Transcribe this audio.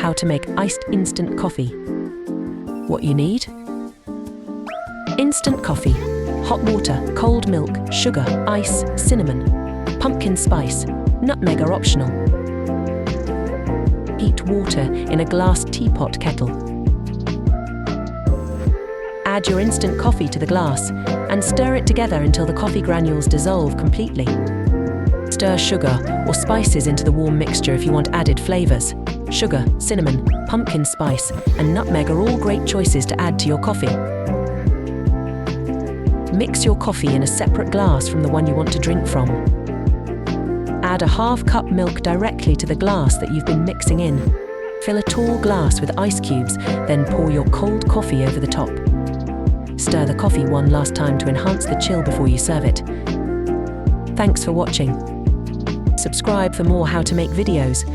How to make iced instant coffee. What you need? Instant coffee. Hot water, cold milk, sugar, ice, cinnamon, pumpkin spice, nutmeg are optional. Heat water in a glass teapot kettle. Add your instant coffee to the glass and stir it together until the coffee granules dissolve completely. Stir sugar or spices into the warm mixture if you want added flavours. Sugar, cinnamon, pumpkin spice, and nutmeg are all great choices to add to your coffee. Mix your coffee in a separate glass from the one you want to drink from. Add a half cup milk directly to the glass that you've been mixing in. Fill a tall glass with ice cubes, then pour your cold coffee over the top. Stir the coffee one last time to enhance the chill before you serve it. Thanks for watching. Subscribe for more how to make videos.